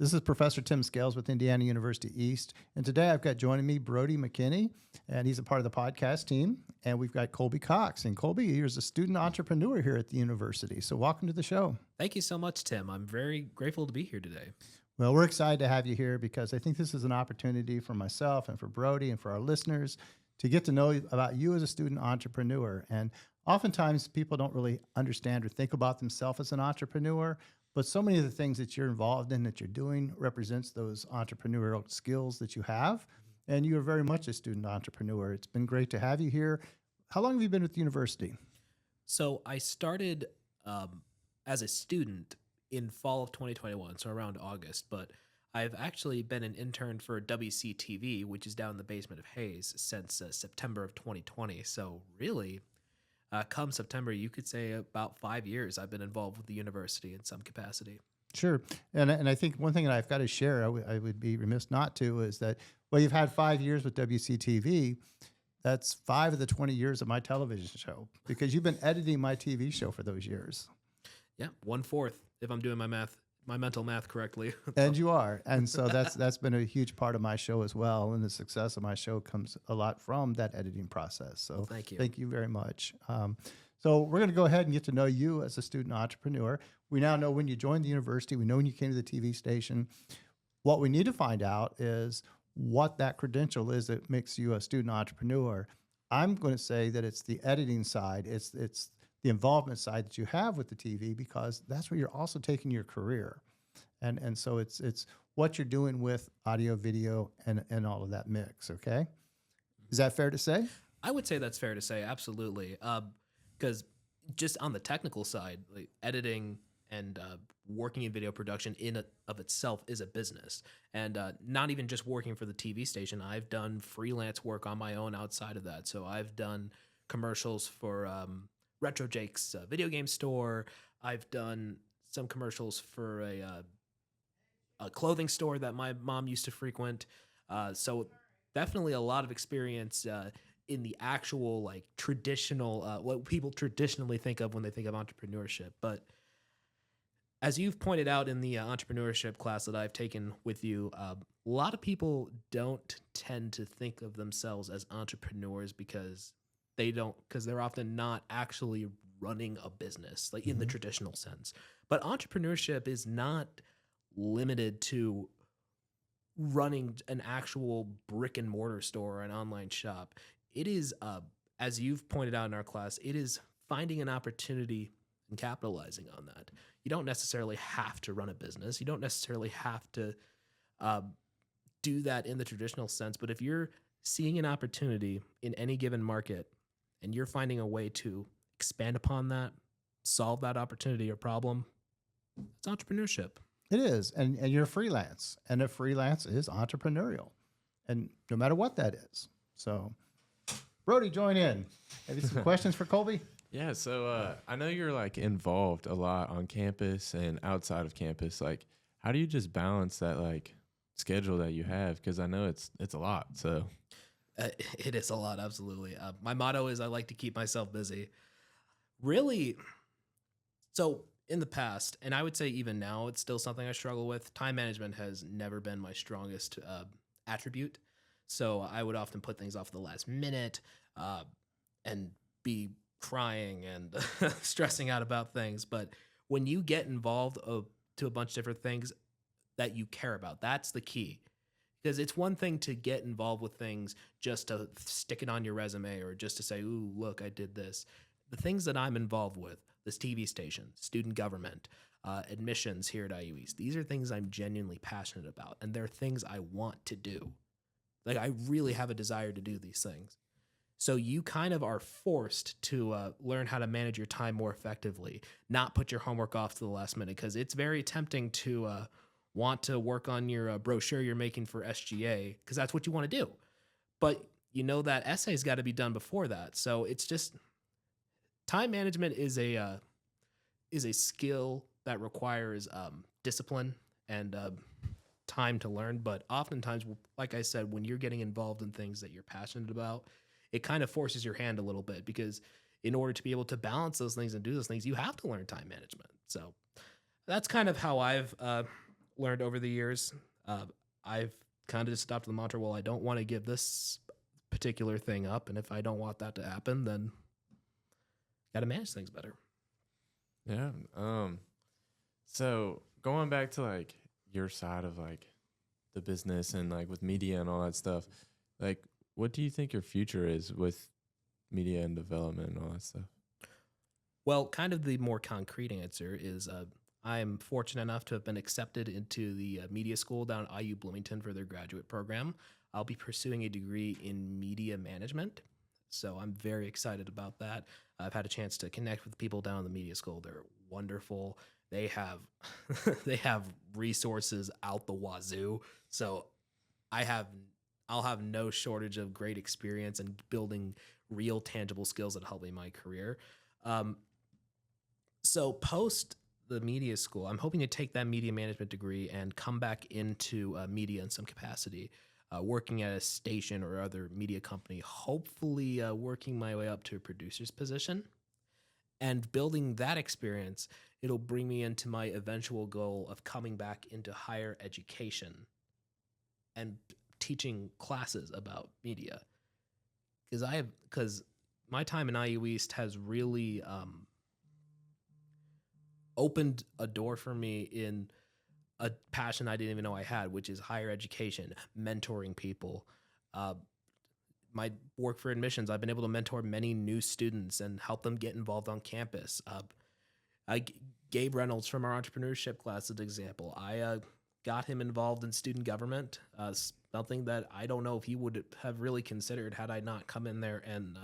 This is Professor Tim Scales with Indiana University East. And today I've got joining me Brody McKinney, and he's a part of the podcast team. And we've got Colby Cox. And Colby, you're a student entrepreneur here at the university. So welcome to the show. Thank you so much, Tim. I'm very grateful to be here today. Well, we're excited to have you here because I think this is an opportunity for myself and for Brody and for our listeners to get to know about you as a student entrepreneur. And oftentimes people don't really understand or think about themselves as an entrepreneur, but so many of the things that you're involved in, that you're doing, represents those entrepreneurial skills that you have. And you are very much a student entrepreneur. It's been great to have you here. How long have you been with the university? So I started as a student in fall of 2021, so around August, but I've actually been an intern for WCTV, which is down in the basement of Hayes, since September of 2020. So really, come September, you could say about 5 years I've been involved with the university in some capacity. Sure. And I think one thing that I've got to share, I would be remiss not to, is that, well, you've had 5 years with WCTV. That's 5 of the 20 years of my television show, because you've been editing my TV show for those years. Yeah, 1/4, if I'm doing my mental math correctly. And you are. And so that's been a huge part of my show as well. And the success of my show comes a lot from that editing process. So thank you. Thank you very much. So we're going to go ahead and get to know you as a student entrepreneur. We now know when you joined the university. We know when you came to the TV station. What we need to find out is what that credential is that makes you a student entrepreneur. I'm going to say that it's the editing side. It's the involvement side that you have with the TV, because that's where you're also taking your career. And so it's what you're doing with audio, video, and all of that mix, okay? Is that fair to say? I would say that's fair to say, absolutely. Because just on the technical side, like editing and working in video production of itself is a business. And not even just working for the TV station. I've done freelance work on my own outside of that. So I've done commercials for Retro Jake's video game store. I've done some commercials for a clothing store that my mom used to frequent. So definitely a lot of experience in the actual like traditional, what people traditionally think of when they think of entrepreneurship. But as you've pointed out in the entrepreneurship class that I've taken with you, a lot of people don't tend to think of themselves as entrepreneurs because they're often not actually running a business, like in the traditional sense. But entrepreneurship is not limited to running an actual brick and mortar store or an online shop. It is, as you've pointed out in our class, it is finding an opportunity and capitalizing on that. You don't necessarily have to run a business. You don't necessarily have to do that in the traditional sense. But if you're seeing an opportunity in any given market, and you're finding a way to expand upon that, solve that opportunity or problem, it's entrepreneurship. It is. And you're freelance. And a freelance is entrepreneurial. And no matter what that is. So, Brody, join in. Have you some questions for Colby? Yeah, so I know you're like involved a lot on campus and outside of campus. Like, how do you just balance that like schedule that you have? Because I know it's a lot. So it is a lot, absolutely. My motto is I like to keep myself busy. Really, so in the past, and I would say even now, it's still something I struggle with. Time management has never been my strongest attribute. So I would often put things off the last minute and be crying and stressing out about things. But when you get involved to a bunch of different things that you care about, that's the key. Because it's one thing to get involved with things just to stick it on your resume or just to say, ooh, look, I did this. The things that I'm involved with, this TV station, student government, admissions here at IU East, these are things I'm genuinely passionate about. And they're things I want to do. Like, I really have a desire to do these things. So you kind of are forced to learn how to manage your time more effectively, not put your homework off to the last minute, because it's very tempting to want to work on your brochure you're making for SGA, because that's what you want to do. But you know that essay's got to be done before that. So it's just time management is a skill that requires discipline and time to learn. But oftentimes, like I said, when you're getting involved in things that you're passionate about, it kind of forces your hand a little bit, because in order to be able to balance those things and do those things, you have to learn time management. So that's kind of how I've learned over the years. I've kind of just adopted the mantra, well, I don't want to give this particular thing up. And if I don't want that to happen, then got to manage things better. Yeah. So going back to like your side of like the business and like with media and all that stuff, like what do you think your future is with media and development and all that stuff? Well, kind of the more concrete answer is I'm fortunate enough to have been accepted into the media school down at IU Bloomington for their graduate program. I'll be pursuing a degree in media management. So I'm very excited about that. I've had a chance to connect with people down in the media school. They're wonderful. They have they have resources out the wazoo. So I'll have no shortage of great experience and building real tangible skills that help me in my career. So post the media school, I'm hoping to take that media management degree and come back into media in some capacity, working at a station or other media company, hopefully working my way up to a producer's position. And building that experience, it'll bring me into my eventual goal of coming back into higher education and teaching classes about media. Because my time in IU East has really opened a door for me in a passion I didn't even know I had, which is higher education, mentoring people. My work for admissions, I've been able to mentor many new students and help them get involved on campus. Gabe Reynolds from our entrepreneurship class, as an example, I got him involved in student government, something that I don't know if he would have really considered had I not come in there and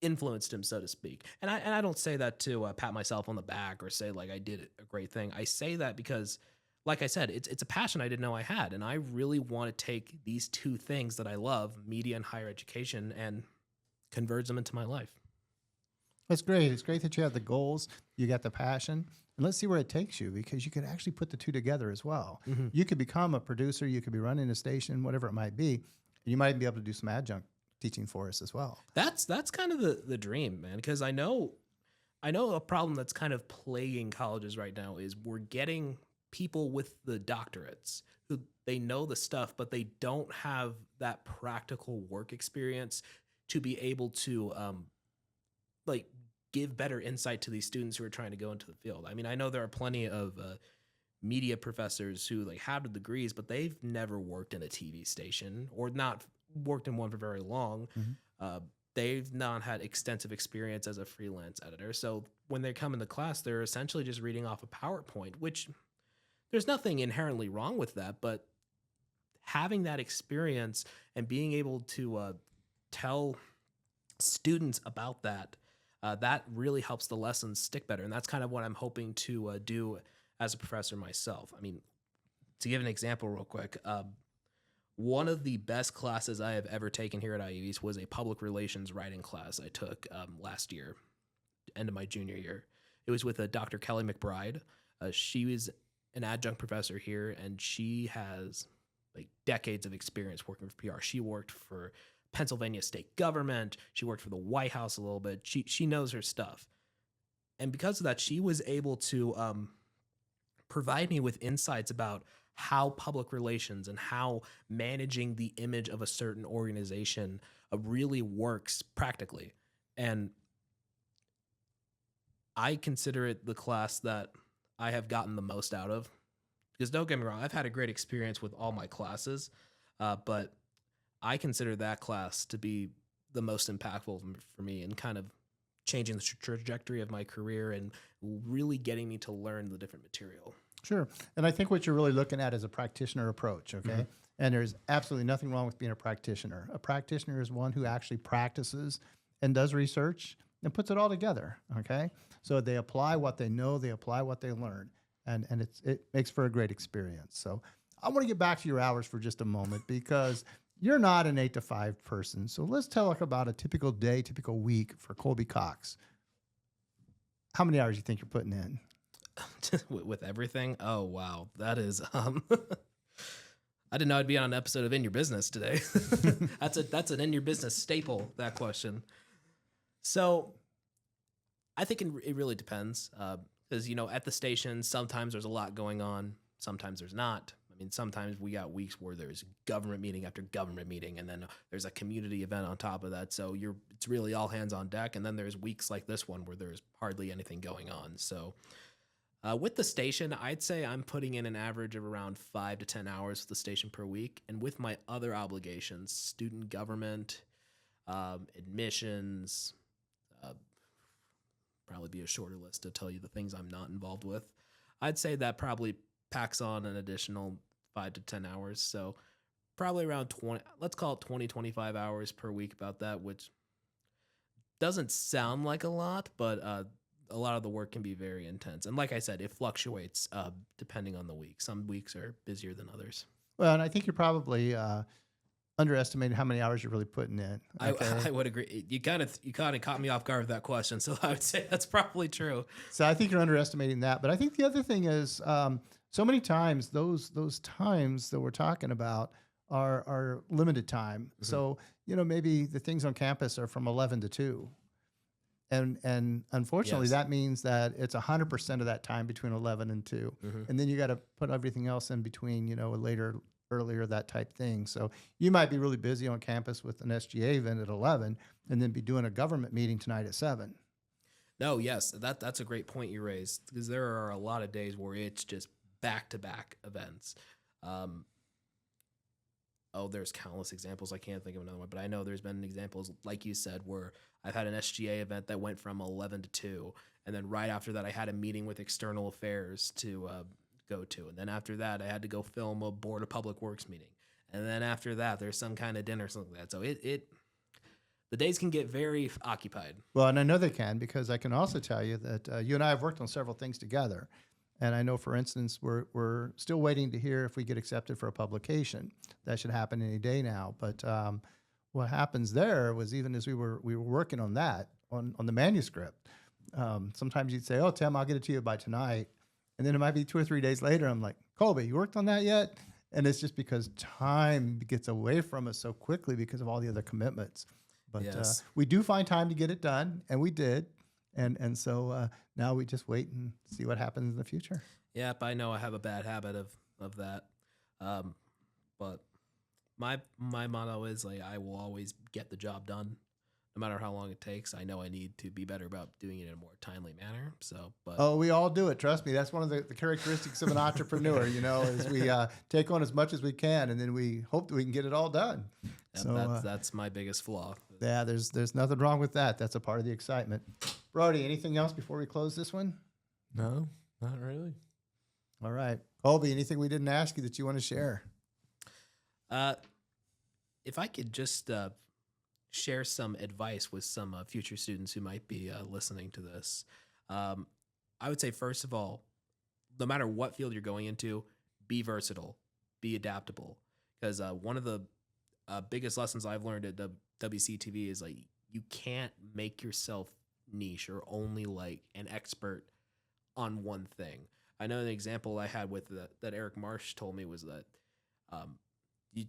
influenced him, so to speak. And I don't say that to pat myself on the back or say like I did a great thing. I say that because, like I said, it's a passion I didn't know I had, and I really want to take these two things that I love, media and higher education, and converge them into my life. That's great. It's great that you have the goals, you got the passion, and let's see where it takes you, because you could actually put the two together as well. Mm-hmm. You could become a producer, you could be running a station, whatever it might be. You might be able to do some adjunct teaching for us as well. That's kind of the dream, man, because I know a problem that's kind of plaguing colleges right now is we're getting people with the doctorates who they know the stuff, but they don't have that practical work experience to be able to like give better insight to these students who are trying to go into the field. I mean, I know there are plenty of media professors who like have the degrees, but they've never worked in a TV station or not worked in one for very long. Mm-hmm. They've not had extensive experience as a freelance editor. So when they come into class, they're essentially just reading off a PowerPoint, which there's nothing inherently wrong with that, but having that experience and being able to tell students about that, that really helps the lessons stick better. And that's kind of what I'm hoping to do as a professor myself. I mean, to give an example real quick, one of the best classes I have ever taken here at IU East was a public relations writing class I took last year, end of my junior year. It was with Dr. Kelly McBride. She was an adjunct professor here, and she has like decades of experience working for PR. She worked for Pennsylvania state government. She worked for the White House a little bit. She knows her stuff. And because of that, she was able to provide me with insights about how public relations and how managing the image of a certain organization really works practically. And I consider it the class that I have gotten the most out of. Because don't get me wrong, I've had a great experience with all my classes, but I consider that class to be the most impactful for me and kind of changing the trajectory of my career and really getting me to learn the different material. Sure. And I think what you're really looking at is a practitioner approach, okay? Mm-hmm. And there's absolutely nothing wrong with being a practitioner. A practitioner is one who actually practices and does research and puts it all together, okay? So they apply what they know, they apply what they learn, and it makes for a great experience. So I want to get back to your hours for just a moment because you're not an 8 to 5 person. So let's talk about a typical day, typical week for Colby Cox. How many hours do you think you're putting in? With everything? Oh, wow. That is, I didn't know I'd be on an episode of In Your Business today. That's an In Your Business staple, that question. So I think it really depends. Because, at the station, sometimes there's a lot going on, sometimes there's not. I mean, sometimes we got weeks where there's government meeting after government meeting, and then there's a community event on top of that. So it's really all hands on deck. And then there's weeks like this one where there's hardly anything going on. So with the station, I'd say I'm putting in an average of around 5 to 10 hours with the station per week. And with my other obligations, student government, admissions, probably be a shorter list to tell you the things I'm not involved with. I'd say that probably packs on an additional 5 to 10 hours. So probably around 20, let's call it 20, 25 hours per week about that, which doesn't sound like a lot, but a lot of the work can be very intense. And like I said, it fluctuates depending on the week. Some weeks are busier than others. Well, and I think you're probably underestimating how many hours you're really putting in. Okay? I would agree. You kind of caught me off guard with that question, so I would say that's probably true. So I think you're underestimating that. But I think the other thing is so many times those times that we're talking about are limited time. Mm-hmm. So, maybe the things on campus are from 11 to 2. And unfortunately, Yes. that means that it's 100% of that time between 11 and 2. Mm-hmm. And then you got to put everything else in between, earlier, that type thing. So you might be really busy on campus with an SGA event at 11 and then be doing a government meeting tonight at 7. No, yes, that's a great point you raised, because there are a lot of days where it's just back-to-back events. There's countless examples. I can't think of another one, but I know there's been examples, like you said, where I've had an SGA event that went from 11 to 2, and then right after that I had a meeting with external affairs to go to, and then after that I had to go film a Board of Public Works meeting, and then after that there's some kind of dinner or something like that. So the days can get very occupied. Well, and I know they can, because I can also tell you that you and I have worked on several things together. And I know, for instance, we're still waiting to hear if we get accepted for a publication. That should happen any day now. But what happens there was, even as we were working on that, on the manuscript, sometimes you'd say, "Oh, Tim, I'll get it to you by tonight." And then it might be 2 or 3 days later, I'm like, "Colby, you worked on that yet?" And it's just because time gets away from us so quickly because of all the other commitments. But Yes. We do find time to get it done, and we did. And so now we just wait and see what happens in the future. Yep, I know I have a bad habit of that. But my motto is, like, I will always get the job done, no matter how long it takes. I know I need to be better about doing it in a more timely manner. So, but Oh, we all do it. Trust me. That's one of the characteristics of an entrepreneur, is we take on as much as we can, and then we hope that we can get it all done. yep, So that's my biggest flaw. yeah, there's nothing wrong with that. That's a part of the excitement. Brody, anything else before we close this one? No, not really. All right. Colby, anything we didn't ask you that you want to share? If I could just share some advice with some future students who might be listening to this, I would say, first of all, no matter what field you're going into, be versatile, be adaptable. Because one of the biggest lessons I've learned at WCTV is, like, you can't make yourself niche or only like an expert on one thing. I know the example I had with that Eric Marsh told me was that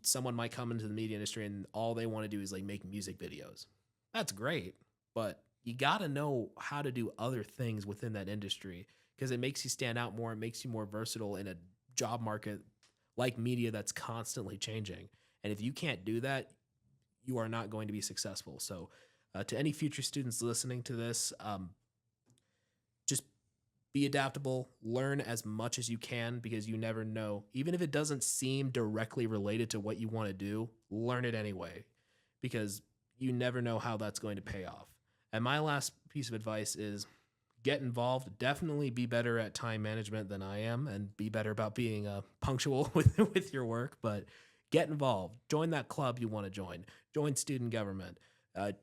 someone might come into the media industry and all they want to do is, like, make music videos. That's great, but you got to know how to do other things within that industry, because it makes you stand out more. It makes you more versatile in a job market like media that's constantly changing. And if you can't do that, you are not going to be successful. So to any future students listening to this, just be adaptable, learn as much as you can, because you never know. Even if it doesn't seem directly related to what you want to do, learn it anyway, because you never know how that's going to pay off. And my last piece of advice is get involved. Definitely be better at time management than I am, and be better about being punctual with your work, but get involved. Join that club you want to join. Join student government.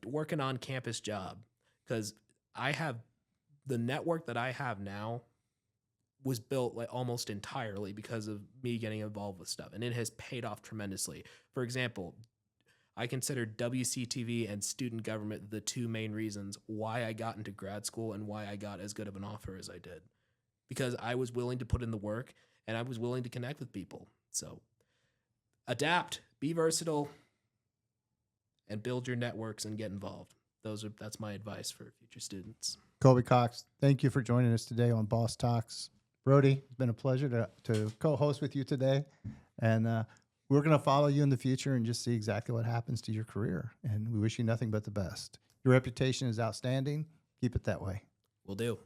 Work an on-campus job, because the network that I have now was built, like, almost entirely because of me getting involved with stuff, and it has paid off tremendously. For example, I consider WCTV and student government the two main reasons why I got into grad school and why I got as good of an offer as I did, because I was willing to put in the work and I was willing to connect with people. So adapt, be versatile, and build your networks and get involved. That's my advice for future students. Colby Cox, thank you for joining us today on Boss Talks. Brody, it's been a pleasure to co-host with you today. And we're going to follow you in the future and just see exactly what happens to your career. And we wish you nothing but the best. Your reputation is outstanding. Keep it that way. Will do.